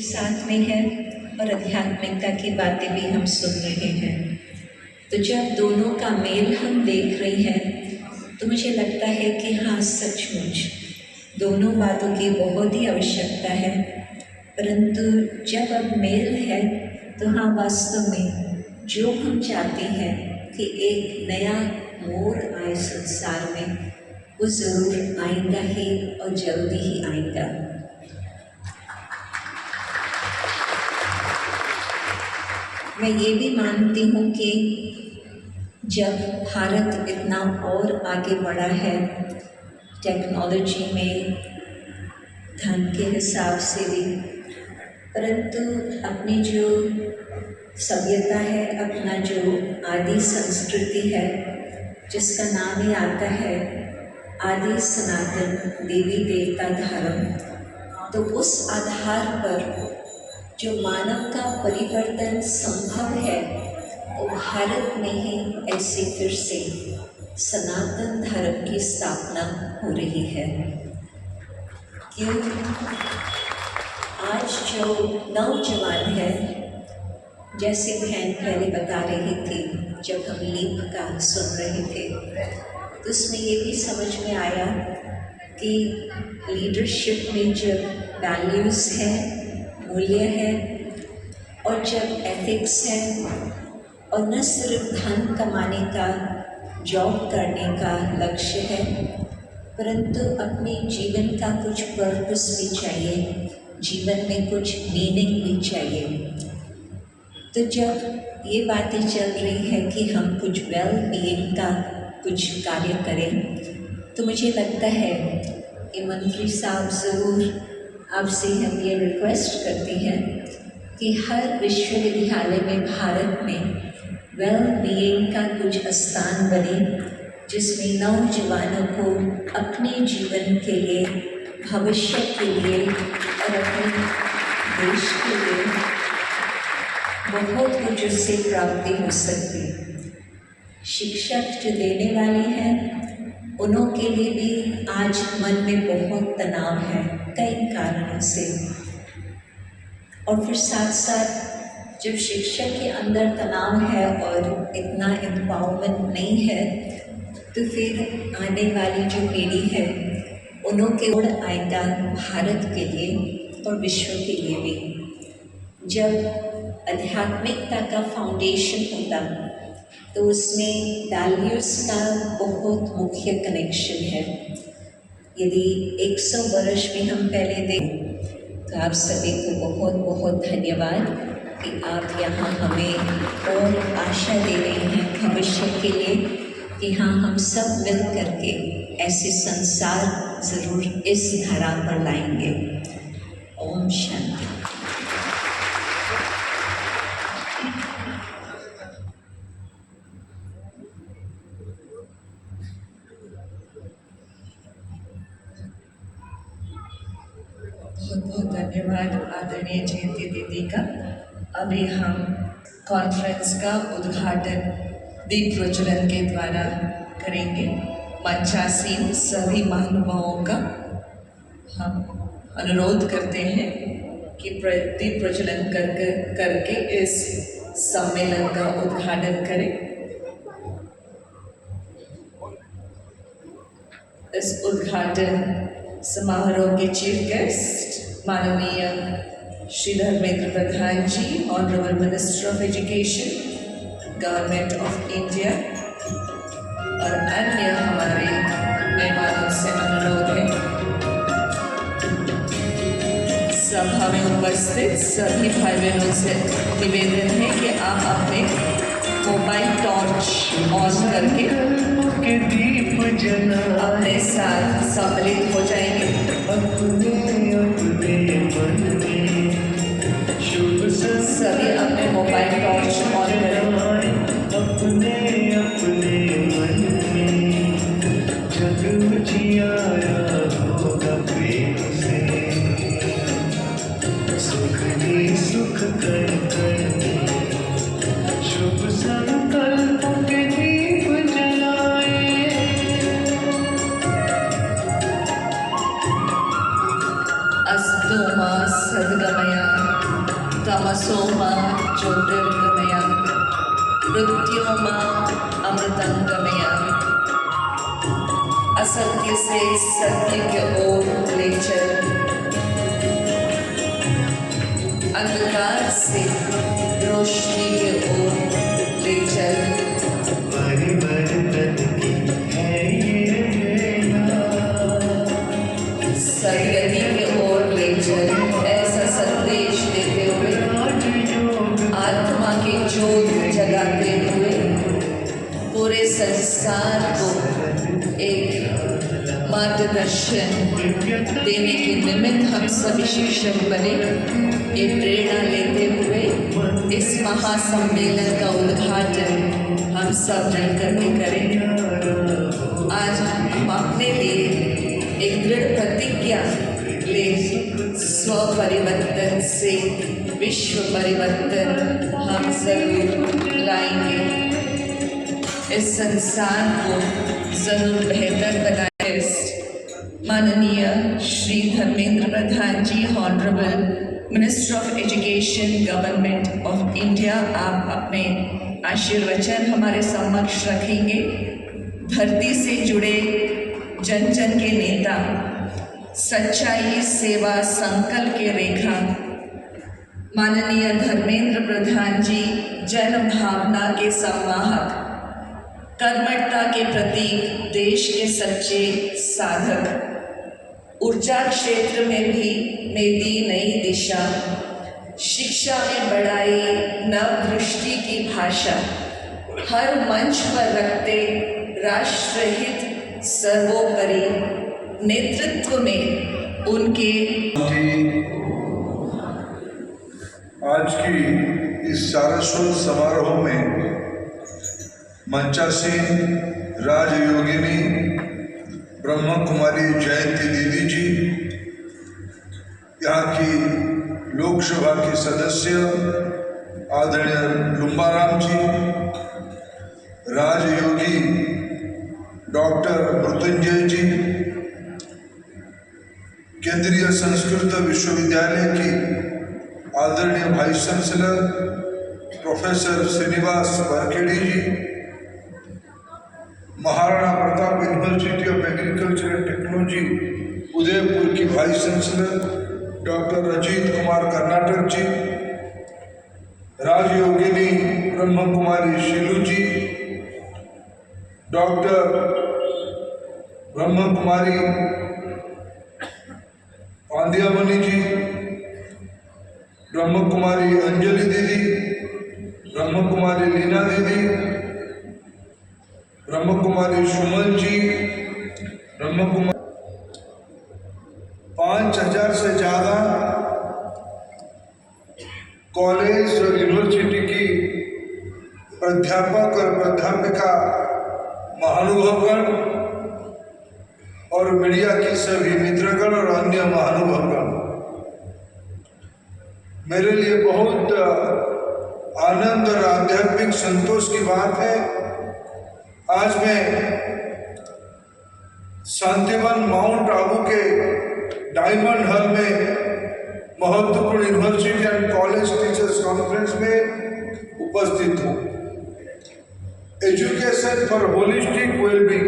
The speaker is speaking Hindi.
साथ में है और आध्यात्मिकता की बातें भी हम सुन रहे हैं। तो जब दोनों का मेल हम देख रहे हैं तो मुझे लगता है कि हाँ, सचमुच दोनों बातों की बहुत ही आवश्यकता है। परंतु जब अब मेल है तो हाँ, वास्तव में जो हम चाहते हैं कि एक नया मोड़ आए संसार में, वो ज़रूर आएगा ही और जल्दी ही आएगा। मैं ये भी मानती हूँ कि जब भारत इतना और आगे बढ़ा है टेक्नोलॉजी में, धन के हिसाब से भी, परंतु अपनी जो सभ्यता है, अपना जो आदि संस्कृति है, जिसका नाम ही आता है आदि सनातन देवी देवता धर्म, तो उस आधार पर जो मानव का परिवर्तन संभव है वो भारत में ही ऐसे फिर से सनातन धर्म की स्थापना हो रही है। क्यों? आज जो नौजवान है, जैसे बहन पहले बता रही थी, जब हम लीप का सुन रहे थे तो उसमें ये भी समझ में आया कि लीडरशिप में जब वैल्यूज़ है, मूल्य है, और जब एथिक्स है, और न सिर्फ धन कमाने का, जॉब करने का लक्ष्य है, परंतु अपने जीवन का कुछ पर्पस भी चाहिए, जीवन में कुछ मीनिंग भी चाहिए। तो जब ये बातें चल रही है कि हम कुछ वेल बीइंग का कुछ कार्य करें, तो मुझे लगता है कि मंत्री साहब ज़रूर आपसे हम ये रिक्वेस्ट करते हैं कि हर विश्वविद्यालय में भारत में वेल बीइंग का कुछ स्थान बने, जिसमें नौजवानों को अपने जीवन के लिए, भविष्य के लिए और अपने देश के लिए बहुत कुछ उससे प्राप्ति हो सकती। शिक्षक जो देने वाले हैं उनों के लिए भी आज मन में बहुत तनाव है कई कारणों से, और फिर साथ साथ जब शिक्षक के अंदर तनाव है और इतना एम्पावरमेंट नहीं है, तो फिर आने वाली जो पीढ़ी है उनों के ओर आएगा भारत के लिए और विश्व के लिए भी। जब आध्यात्मिकता का फाउंडेशन होता तो उसमें वैल्यूज़ का बहुत मुख्य कनेक्शन है। यदि 100 वर्ष में हम पहले दें तो आप सभी को बहुत बहुत धन्यवाद कि आप यहाँ हमें और आशा दे रहे हैं भविष्य के लिए कि हाँ, हम सब मिल करके ऐसे संसार ज़रूर इस धरा पर लाएंगे। ओम शांति। बहुत बहुत धन्यवाद आदरणीय जयंती दीदी का। अभी हम कॉन्फ्रेंस का उद्घाटन दीप प्रज्वलन के द्वारा करेंगे। मंचासीन सभी महानुभावों का हम अनुरोध करते हैं कि दीप प्रज्वलन करके इस सम्मेलन का उद्घाटन करें। इस उद्घाटन समारोह के चीफ गेस्ट माननीय Shri Dharmendra Pradhan ji, honourable minister of education, government of India, और अन्य हमारे मेहमानों से अनुरोध है सभा में उपस्थित सभी भाई बहनों से निवेदन है कि आप अपने मोबाइल टॉर्च ऑन करके अपने साथ सम्मिलित हो जाएंगे। सभी अपने मोबाइल टॉर्च ऑन करें। सुख कर शुभ संकल्प के दीप जलाए, अस्तु मा सद्गमया। तमसो मा ज्योतिर्गमय मृत्योर्मा अमृतंगमय। असत्य से सत्य की ओर ले चल, अंधकार से रोशनी की ओर ले चल। परिवर्तन की है ये वेला, सदगति की ओर ले चल, ऐसा संदेश देते हुए राजयोग आत्मा की ज्योत जगाते हुए पूरे संसार को एक मार्गदर्शन देने के निमित्त हम सभी शिक्षक बने। ये प्रेरणा लेते हुए इस महासम्मेलन का उद्घाटन हम सब मिलकर के करें। आज हम अपने लिए एक दृढ़ प्रतिज्ञा ले, स्व परिवर्तन से विश्व परिवर्तन हम जरूर लाएंगे। इस संसार को जरूर बेहतर बनाए। माननीय Shri Dharmendra Pradhan ji, honourable minister of education, government of India, आप अपने आशीर्वचन हमारे समक्ष रखेंगे। धरती से जुड़े जन जन के नेता, सच्चाई, सेवा, संकल्प के रेखा माननीय धर्मेंद्र प्रधान जी, जन भावना के संवाहक, कर्मठता के प्रतीक, देश के सच्चे साधक, ऊर्जा क्षेत्र में भी दी नई दिशा, शिक्षा में बढ़ाई नव दृष्टि की भाषा, हर मंच पर रखते राष्ट्रहित सर्वोपरि, नेतृत्व में उनके आज की इस सारस्वत समारोह में मंचासीन राजयोगिनी ब्रह्म कुमारी जयंती दीदी जी, यहाँ की लोकसभा की सदस्य आदरणीय लुम्बाराम जी, राजयोगी डॉक्टर मृत्युंजय जी, केंद्रीय संस्कृत विश्वविद्यालय की आदरणीय vice chancellor professor Shrinivas Barkhedi ji, Maharana Pratap university of agriculture and technology Udaipur की vice chancellor doctor Ajit Kumar Karnataka ji, राजयोगिनी ब्रह्म कुमारी शीलू जी, डॉक्टर ब्रह्म कुमारी पांड्यामणि जी, ब्रह्म कुमारी अंजलि दीदी, ब्रह्म कुमारी लीना दीदी, ब्रह्म कुमारी सुमन जी, ब्रह्म कुमारी 5000 से ज़्यादा कॉलेज और यूनिवर्सिटी की प्राध्यापक और प्राध्यापिका, महानुभावगण और मीडिया की सभी मित्रगण और अन्य महानुभावगण, मेरे लिए बहुत आनंद और आध्यात्मिक संतोष की बात है। आज मैं शांतिवन माउंट आबू के डायमंड हॉल में महत्वपूर्ण university and college teachers conference में उपस्थित हूँ। Education for holistic wellbeing